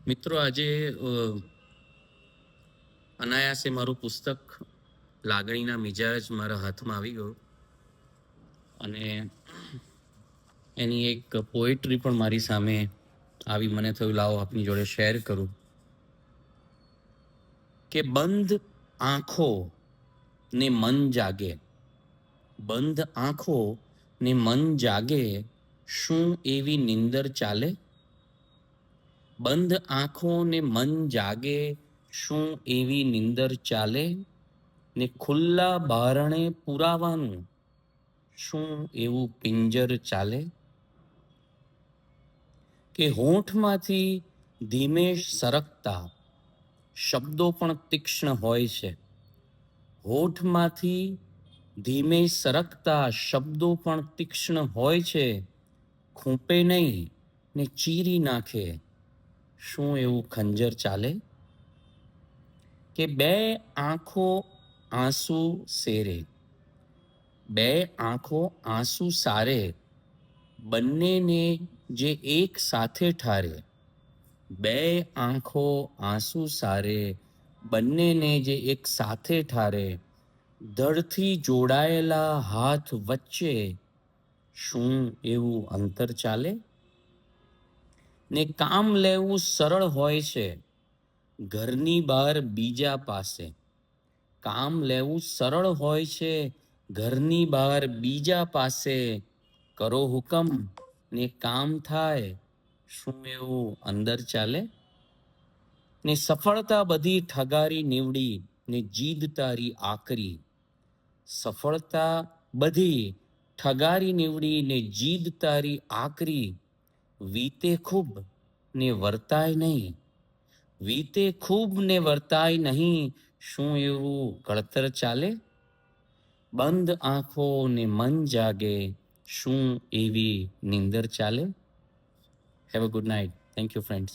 મિત્રો, આજે અનાયાસે મારું પુસ્તક લાગણીના મિજાજ મારા હાથમાં આવી ગયું અને એની એક પોએટ્રી પણ મારી સામે આવી. મને થયું લાવો આપની જોડે શેર કરું કે બંધ આંખો ને મન જાગે, બંધ આંખો ને મન જાગે, શું એવી નિંદર ચાલે? બંધ આંખો ને મન જાગે, શું એવી નિંદર ચાલે? ને ખુલ્લા બારણે પુરાવાનું, શું એવું પિંજર ચાલે? કે હોઠમાંથી ધીમે સરકતા શબ્દો પણ તીક્ષ્ણ હોય છે, હોઠમાંથી ધીમે સરકતા શબ્દો પણ તીક્ષ્ણ હોય છે, ખૂંપે નહીં ને ચીરી નાખે, શું એવું ખંજર ચાલે? કે બે આંખો આંસુ સેરે, બે આંખો આંસુ સારે, બંનેને જે એક સાથે ઠારે, બે આંખો આંસુ સારે, બંનેને જે એક સાથે ઠારે, ધડથી જોડાયેલા હાથ વચ્ચે શું એવું અંતર ચાલે? ને કામ લેવું સરળ હોય છે ઘરની બહાર બીજા પાસે, કામ લેવું સરળ હોય છે ઘરની બહાર બીજા પાસે, કરો હુકમ ને કામ થાય, શું એવું અંદર ચાલે? ને સફળતા બધી ઠગારી નીવડી ને જીદ તારી આકરી, સફળતા બધી ઠગારી નીવડી ને જીદ તારી આકરી, વીતે ખૂબ ને વર્તાય નહીં, વીતે ખૂબ ને વર્તાય નહીં, શું એવું કળતર ચાલે? બંધ આંખો ને મન જાગે, શું એવી નિંદર ચાલે? Have a good night. Thank you friends.